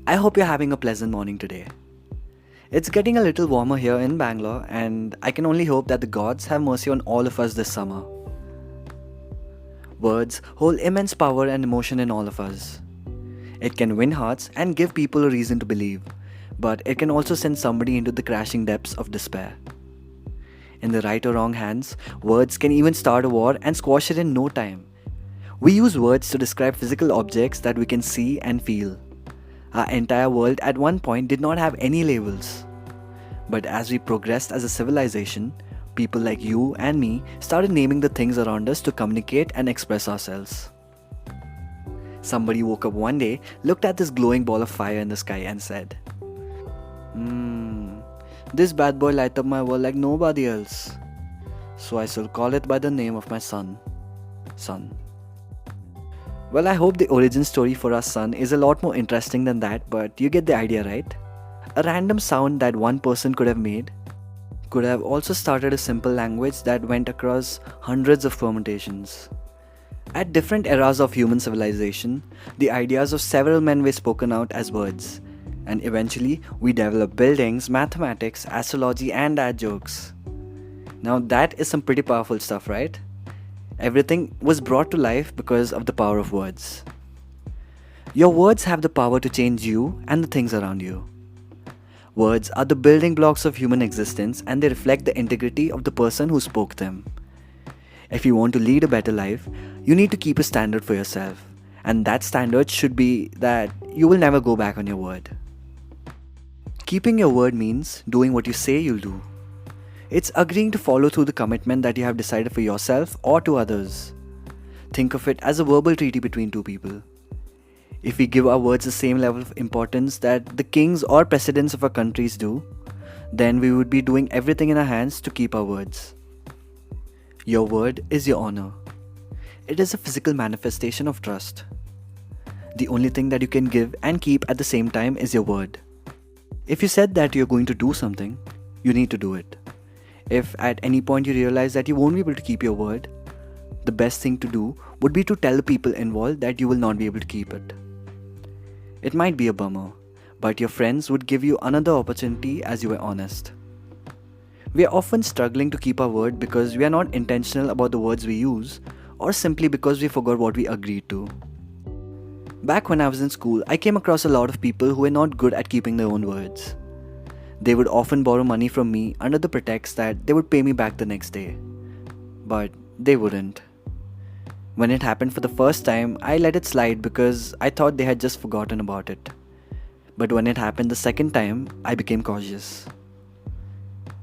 I hope you're having a pleasant morning today. It's getting a little warmer here in Bangalore, and I can only hope that the gods have mercy on all of us this summer. Words hold immense power and emotion in all of us. It can win hearts and give people a reason to believe, but it can also send somebody into the crashing depths of despair. In the right or wrong hands, words can even start a war and squash it in no time. We use words to describe physical objects that we can see and feel. Our entire world at one point did not have any labels. But as we progressed as a civilization, people like you and me started naming the things around us to communicate and express ourselves. Somebody woke up one day, looked at this glowing ball of fire in the sky and said, this bad boy light up my world like nobody else. So I shall call it by the name of my sun. Sun. Well, I hope the origin story for our sun is a lot more interesting than that, but you get the idea, right? A random sound that one person could have made could have also started a simple language that went across hundreds of permutations. At different eras of human civilization, the ideas of several men were spoken out as words, and eventually we developed buildings, mathematics, astrology, and dad jokes. Now that is some pretty powerful stuff, right? Everything was brought to life because of the power of words. Your words have the power to change you and the things around you. Words are the building blocks of human existence, and they reflect the integrity of the person who spoke them. If you want to lead a better life, you need to keep a standard for yourself, and that standard should be that you will never go back on your word. Keeping your word means doing what you say you'll do. It's agreeing to follow through the commitment that you have decided for yourself or to others. Think of it as a verbal treaty between two people. If we give our words the same level of importance that the kings or presidents of our countries do, then we would be doing everything in our hands to keep our words. Your word is your honor. It is a physical manifestation of trust. The only thing that you can give and keep at the same time is your word. If you said that you're going to do something, you need to do it. If at any point you realize that you won't be able to keep your word, the best thing to do would be to tell the people involved that you will not be able to keep it. It might be a bummer, but your friends would give you another opportunity as you were honest. We are often struggling to keep our word because we are not intentional about the words we use, or simply because we forgot what we agreed to. Back when I was in school, I came across a lot of people who were not good at keeping their own words. They would often borrow money from me under the pretext that they would pay me back the next day. But they wouldn't. When it happened for the first time, I let it slide because I thought they had just forgotten about it. But when it happened the second time, I became cautious.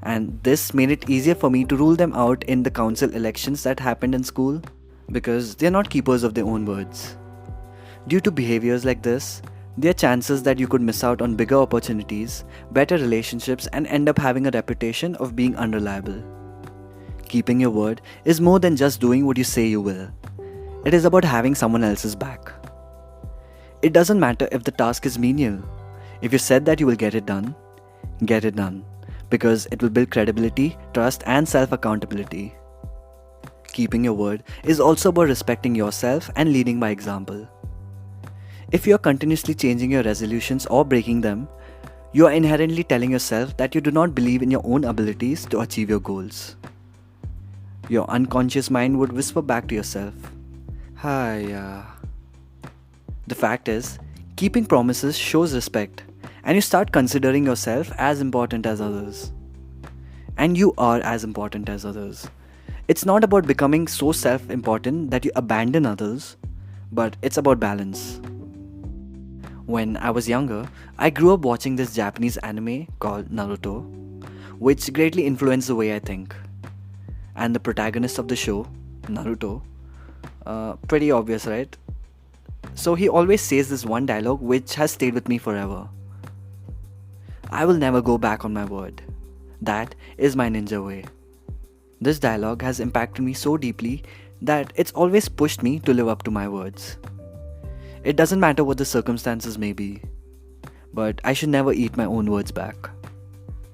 And this made it easier for me to rule them out in the council elections that happened in school because they are not keepers of their own words. Due to behaviors like this, there are chances that you could miss out on bigger opportunities, better relationships, and end up having a reputation of being unreliable. Keeping your word is more than just doing what you say you will. It is about having someone else's back. It doesn't matter if the task is menial. If you said that you will get it done, because it will build credibility, trust, and self-accountability. Keeping your word is also about respecting yourself and leading by example. If you are continuously changing your resolutions or breaking them, you are inherently telling yourself that you do not believe in your own abilities to achieve your goals. Your unconscious mind would whisper back to yourself, The fact is, keeping promises shows respect, and you start considering yourself as important as others. And you are as important as others. It's not about becoming so self-important that you abandon others, but it's about balance. When I was younger, I grew up watching this Japanese anime called Naruto, which greatly influenced the way I think. And the protagonist of the show, Naruto, pretty obvious, right? So he always says this one dialogue which has stayed with me forever. I will never go back on my word. That is my ninja way. This dialogue has impacted me so deeply that it's always pushed me to live up to my words. It doesn't matter what the circumstances may be, but I should never eat my own words back.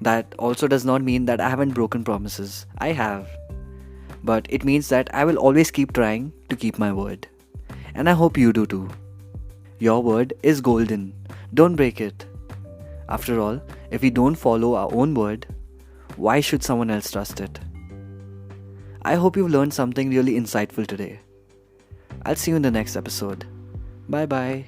That also does not mean that I haven't broken promises. I have. But it means that I will always keep trying to keep my word. And I hope you do too. Your word is golden, Don't break it. After all, if we don't follow our own word, why should someone else trust it? I hope you've learned something really insightful today. I'll see you in the next episode. Bye bye.